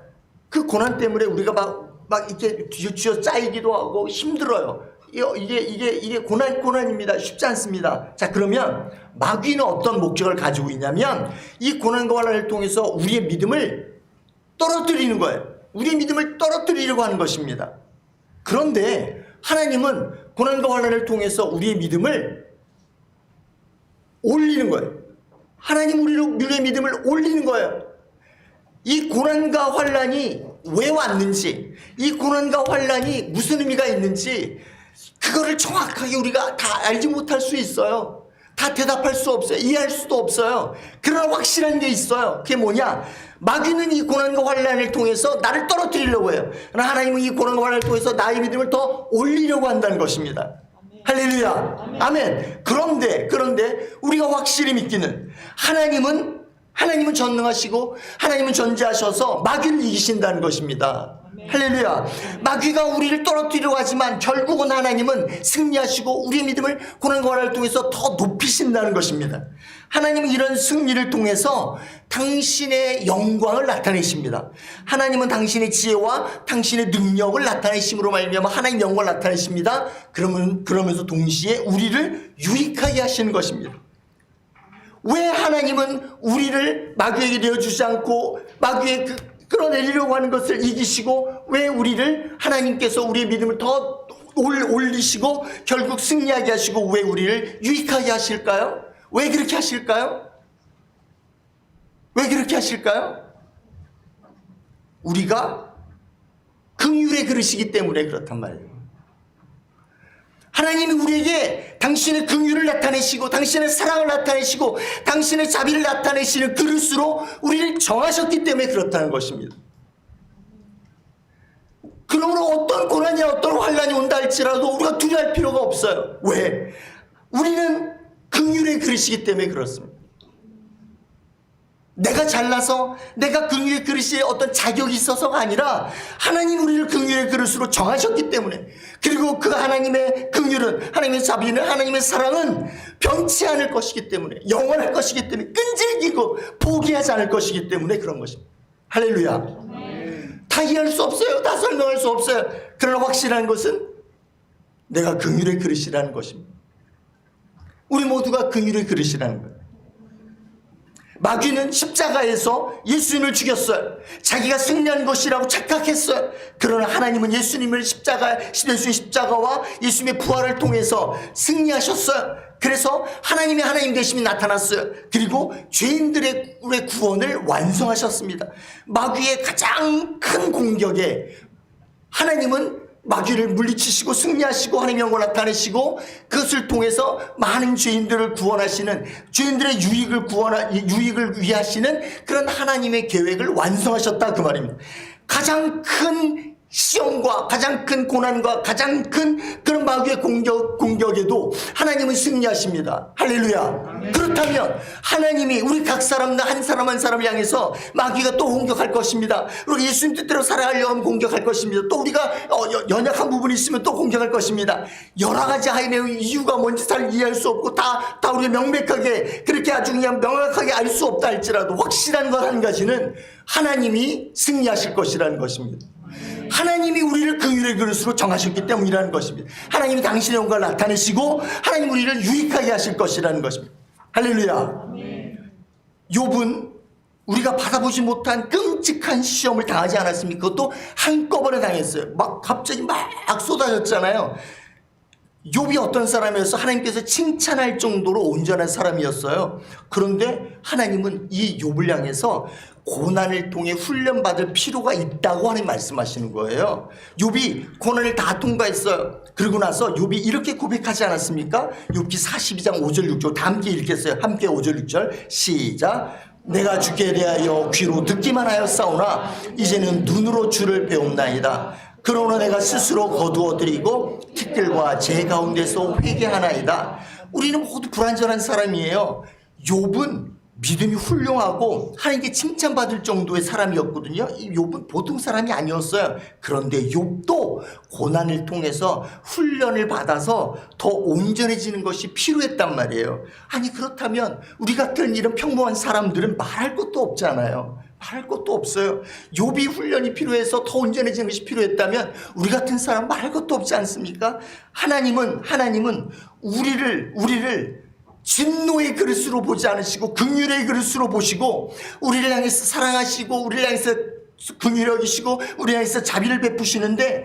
그 고난 때문에 우리가 막 이렇게 쥐어 짜이기도 하고 힘들어요. 이게 고난입니다. 쉽지 않습니다. 자, 그러면 마귀는 어떤 목적을 가지고 있냐면 이 고난과 환난을 통해서 우리의 믿음을 떨어뜨리는 거예요. 우리의 믿음을 떨어뜨리려고 하는 것입니다. 그런데 하나님은 고난과 환난을 통해서 우리의 믿음을 올리는 거예요. 하나님 우리의 믿음을 올리는 거예요. 이 고난과 환난이 왜 왔는지, 이 고난과 환난이 무슨 의미가 있는지 그거를 정확하게 우리가 다 알지 못할 수 있어요. 다 대답할 수 없어요. 이해할 수도 없어요. 그러나 확실한 게 있어요. 그게 뭐냐? 마귀는 이 고난과 환난을 통해서 나를 떨어뜨리려고 해요. 그러나 하나님은 이 고난과 환난을 통해서 나의 믿음을 더 올리려고 한다는 것입니다. 할렐루야. 아멘. 그런데 우리가 확실히 믿기는 하나님은 전능하시고 하나님은 존재하셔서 마귀를 이기신다는 것입니다. 할렐루야. 마귀가 우리를 떨어뜨리려고 하지만 결국은 하나님은 승리하시고 우리의 믿음을 고난과 환난을 통해서 더 높이신다는 것입니다. 하나님은 이런 승리를 통해서 당신의 영광을 나타내십니다. 하나님은 당신의 지혜와 당신의 능력을 나타내심으로 말미암아 하나님의 영광을 나타내십니다. 그러면서 동시에 우리를 유익하게 하시는 것입니다. 왜 하나님은 우리를 마귀에게 내어주지 않고 마귀의 끌어내리려고 하는 것을 이기시고 왜 우리를 하나님께서 우리의 믿음을 더 올리시고 결국 승리하게 하시고 왜 우리를 유익하게 하실까요? 왜 그렇게 하실까요? 왜 그렇게 하실까요? 우리가 긍휼의 그릇이기 때문에 그렇단 말이에요. 하나님이 우리에게 당신의 긍휼을 나타내시고 당신의 사랑을 나타내시고 당신의 자비를 나타내시는 그릇으로 우리를 정하셨기 때문에 그렇다는 것입니다. 그러므로 어떤 고난이나 어떤 환난이 온다 할지라도 우리가 두려워할 필요가 없어요. 왜? 우리는 긍휼의 그릇이기 때문에 그렇습니다. 내가 잘나서 내가 긍휼의 그릇에 어떤 자격이 있어서가 아니라 하나님 우리를 긍휼의 그릇으로 정하셨기 때문에, 그리고 그 하나님의 긍휼은, 하나님의 자비는, 하나님의 사랑은 변치 않을 것이기 때문에, 영원할 것이기 때문에, 끈질기고 포기하지 않을 것이기 때문에 그런 것입니다. 할렐루야. 다 이해할 수 없어요. 다 설명할 수 없어요. 그러나 확실한 것은 내가 긍휼의 그릇이라는 것입니다. 우리 모두가 긍휼의 그릇이라는 거예요. 마귀는 십자가에서 예수님을 죽였어요. 자기가 승리한 것이라고 착각했어요. 그러나 하나님은 예수님의 십자가와 예수님의 부활을 통해서 승리하셨어요. 그래서 하나님의 하나님 되심이 나타났어요. 그리고 죄인들의 구원을 완성하셨습니다. 마귀의 가장 큰 공격에 하나님은 마귀를 물리치시고 승리하시고 하나님의 영광을 나타내시고 그것을 통해서 많은 죄인들을 구원하시는, 죄인들의 유익을 위하시는 그런 하나님의 계획을 완성하셨다 그 말입니다. 가장 큰 시험과 가장 큰 고난과 가장 큰 그런 마귀의 공격에도 하나님은 승리하십니다. 할렐루야. 그렇다면 하나님이 우리 각 사람 한 사람 한 사람을 향해서 마귀가 또 공격할 것입니다. 우리 예수님 뜻대로 살아가려고 하면 공격할 것입니다. 또 우리가 연약한 부분이 있으면 또 공격할 것입니다. 여러 가지 하나님의 이유가 뭔지 잘 이해할 수 없고 다 우리가 명백하게 그렇게 아주 그냥 명확하게 알 수 없다 할지라도 확실한 것 한 가지는 하나님이 승리하실 것이라는 것입니다. 하나님이 우리를 긍휼의 그릇으로 정하셨기 때문이라는 것입니다. 하나님이 당신의 영광을 나타내시고 하나님 우리를 유익하게 하실 것이라는 것입니다. 할렐루야. 욥은 우리가 받아보지 못한 끔찍한 시험을 당하지 않았습니까? 그것도 한꺼번에 당했어요. 막 갑자기 막 쏟아졌잖아요. 욥이 어떤 사람이어서 하나님께서 칭찬할 정도로 온전한 사람이었어요. 그런데 하나님은 이 욥을 향해서 고난을 통해 훈련받을 필요가 있다고 하나님 말씀하시는 거예요. 욥이 고난을 다 통과했어요. 그러고 나서 욥이 이렇게 고백하지 않았습니까? 욥기 42장 5절 6절 다 함께 읽겠어요. 함께 5절 6절 시작. 내가 주께 대하여 귀로 듣기만 하였사오나 이제는 눈으로 주를 배움나이다. 그러나 내가 스스로 거두어드리고 티끌과 제 가운데서 회개하나이다. 우리는 모두 불완전한 사람이에요. 욥은 믿음이 훌륭하고 하나님께 칭찬받을 정도의 사람이었거든요. 이 욥은 보통 사람이 아니었어요. 그런데 욥도 고난을 통해서 훈련을 받아서 더 온전해지는 것이 필요했단 말이에요. 아니 그렇다면 우리 같은 이런 평범한 사람들은 말할 것도 없잖아요. 말할 것도 없어요. 욥이 훈련이 필요해서 더 온전해지는 것이 필요했다면 우리 같은 사람 말할 것도 없지 않습니까? 하나님은 우리를 진노의 그릇으로 보지 않으시고 긍휼의 그릇으로 보시고 우리를 향해서 사랑하시고 우리를 향해서 긍휼히 여기시고 우리를 향해서 자비를 베푸시는데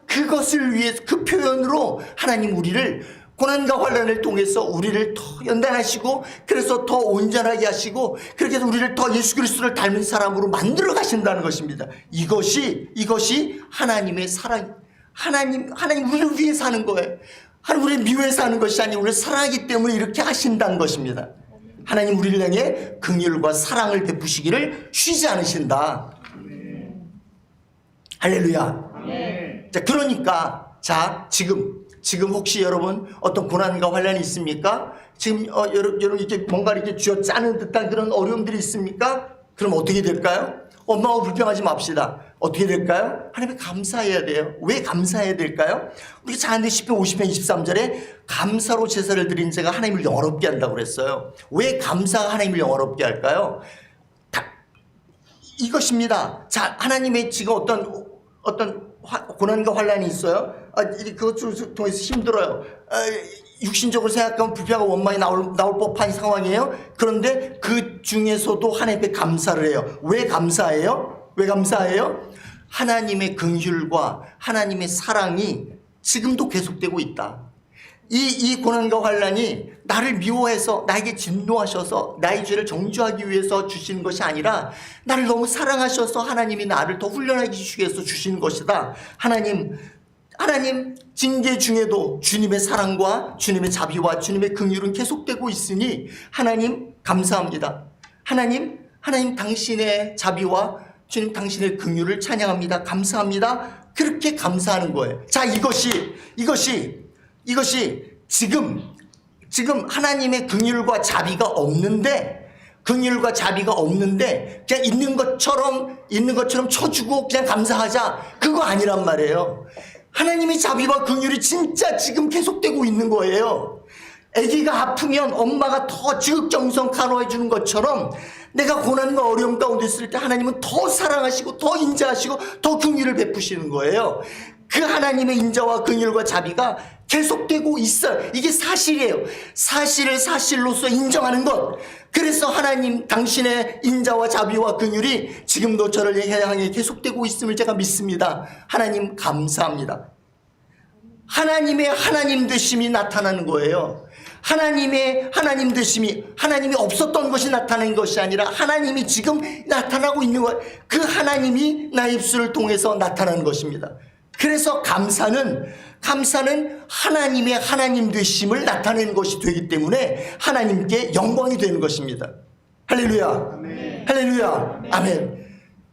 그것을 위해서 그 표현으로 하나님 우리를 고난과 환난을 통해서 우리를 더 연단하시고 그래서 더 온전하게 하시고 그렇게 해서 우리를 더 예수 그리스도를 닮은 사람으로 만들어 가신다는 것입니다. 이것이 하나님의 사랑, 하나님 우리를 위해 사는 거예요. 하나님 우리를 미워해서 하는 것이 아니고 우리를 사랑하기 때문에 이렇게 하신다는 것입니다. 하나님 우리를 향해 긍휼과 사랑을 베푸시기를 쉬지 않으신다. 할렐루야. 자, 그러니까 지금 혹시 여러분 어떤 고난과 환난이 있습니까? 지금 여러분 이렇게 뭔가 이렇게 쥐어 짜는 듯한 그런 어려움들이 있습니까? 그럼 어떻게 될까요? 엄마하고 불평하지 맙시다. 어떻게 될까요? 하나님께 감사해야 돼요. 왜 감사해야 될까요? 우리가 잘 아는데 시편 50편 23절에 감사로 제사를 드린 자가 하나님을 영화롭게 한다고 그랬어요. 왜 감사가 하나님을 영화롭게 할까요? 이것입니다. 자, 하나님의 지금 어떤 고난과 환난이 있어요. 그것을 통해서 힘들어요. 육신적으로 생각하면 불평과 원망이 나올 법한 상황이에요. 그런데 그 중에서도 하나님께 감사를 해요. 왜 감사해요? 왜 감사해요? 하나님의 긍휼과 하나님의 사랑이 지금도 계속되고 있다. 이 고난과 환난이 나를 미워해서 나에게 진노하셔서 나의 죄를 정죄하기 위해서 주시는 것이 아니라 나를 너무 사랑하셔서 하나님이 나를 더 훈련하기 위해서 주시는 것이다. 하나님 징계 중에도 주님의 사랑과 주님의 자비와 주님의 긍휼은 계속되고 있으니 하나님 감사합니다. 하나님 당신의 자비와 주님 당신의 긍휼을 찬양합니다. 감사합니다. 그렇게 감사하는 거예요. 자, 이것이 지금 하나님의 긍휼과 자비가 없는데 그냥 있는 것처럼 쳐주고 그냥 감사하자, 그거 아니란 말이에요. 하나님의 자비와 긍휼이 진짜 지금 계속되고 있는 거예요. 아기가 아프면 엄마가 더 지극정성 간호해 주는 것처럼 내가 고난과 어려움 가운데 있을 때 하나님은 더 사랑하시고 더 인자하시고 더 긍휼을 베푸시는 거예요. 그 하나님의 인자와 긍휼과 자비가 계속되고 있어요. 이게 사실이에요. 사실을 사실로서 인정하는 것. 그래서 하나님 당신의 인자와 자비와 긍휼이 지금도 저를 향해 계속되고 있음을 제가 믿습니다. 하나님 감사합니다. 하나님의 하나님 되심이 나타나는 거예요. 하나님의 하나님 되심이, 하나님이 없었던 것이 나타나는 것이 아니라 하나님이 지금 나타나고 있는 것, 그 하나님이 나의 입술을 통해서 나타나는 것입니다. 그래서 감사는 하나님의 하나님 되심을 나타내는 것이 되기 때문에 하나님께 영광이 되는 것입니다. 할렐루야. 아멘. 할렐루야. 아멘.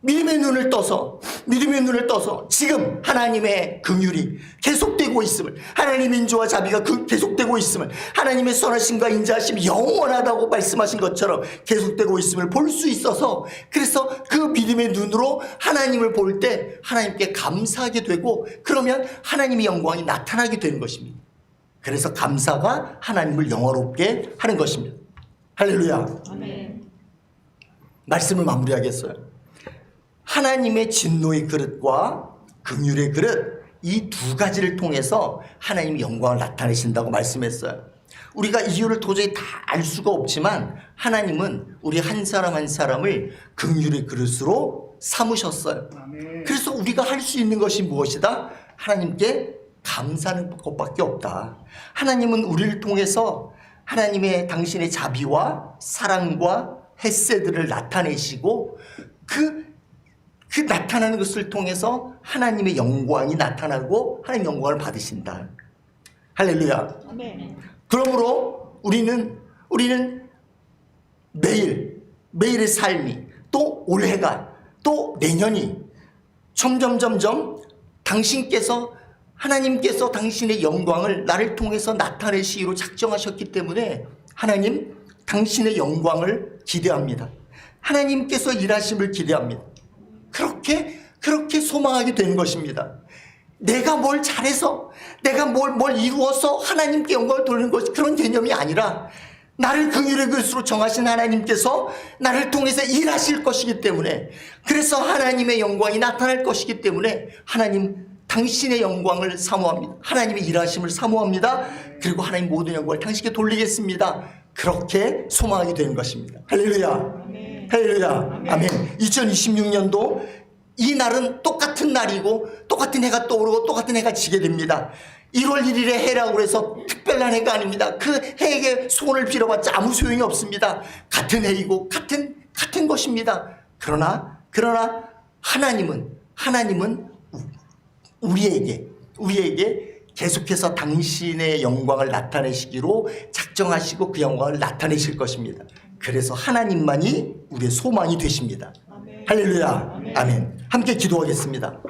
믿음의 눈을 떠서 지금 하나님의 긍휼이 계속되고 있음을, 하나님의 인조와 자비가 계속되고 있음을, 하나님의 선하심과 인자하심이 영원하다고 말씀하신 것처럼 계속되고 있음을 볼 수 있어서, 그래서 그 믿음의 눈으로 하나님을 볼 때 하나님께 감사하게 되고, 그러면 하나님의 영광이 나타나게 되는 것입니다. 그래서 감사가 하나님을 영화롭게 하는 것입니다. 할렐루야. 아멘. 말씀을 마무리하겠어요. 하나님의 진노의 그릇과 긍휼의 그릇, 이 두 가지를 통해서 하나님의 영광을 나타내신다고 말씀했어요. 우리가 이유를 도저히 다 알 수가 없지만 하나님은 우리 한 사람 한 사람을 긍휼의 그릇으로 삼으셨어요. 그래서 우리가 할 수 있는 것이 무엇이다? 하나님께 감사하는 것밖에 없다. 하나님은 우리를 통해서 하나님의 당신의 자비와 사랑과 헤세드를 나타내시고, 그 나타나는 것을 통해서 하나님의 영광이 나타나고 하나님의 영광을 받으신다. 할렐루야. 아멘. 그러므로 우리는 매일의 삶이, 또 올해가, 또 내년이 점점 하나님께서 당신의 영광을 나를 통해서 나타내시기로 작정하셨기 때문에 하나님 당신의 영광을 기대합니다. 하나님께서 일하심을 기대합니다. 그렇게 소망하게 되는 것입니다. 내가 뭘 잘해서, 내가 뭘 이루어서 하나님께 영광을 돌리는 것, 그런 개념이 아니라 나를 긍휼의 그릇으로 정하신 하나님께서 나를 통해서 일하실 것이기 때문에, 그래서 하나님의 영광이 나타날 것이기 때문에 하나님 당신의 영광을 사모합니다. 하나님의 일하심을 사모합니다. 그리고 하나님 모든 영광을 당신께 돌리겠습니다. 그렇게 소망하게 되는 것입니다. 할렐루야. 아멘. 할렐루야. 아멘. 아멘. 2026년도 이 날은 똑같은 날이고 똑같은 해가 떠오르고 똑같은 해가 지게 됩니다. 1월 1일에 해라고 해서 특별한 해가 아닙니다. 그 해에게 소원을 빌어봤자 아무 소용이 없습니다. 같은 해이고 같은 것입니다. 그러나 하나님은 우리에게 계속해서 당신의 영광을 나타내시기로 작정하시고 그 영광을 나타내실 것입니다. 그래서 하나님만이 우리의 소망이 되십니다. 아멘. 할렐루야. 아멘. 함께 기도하겠습니다.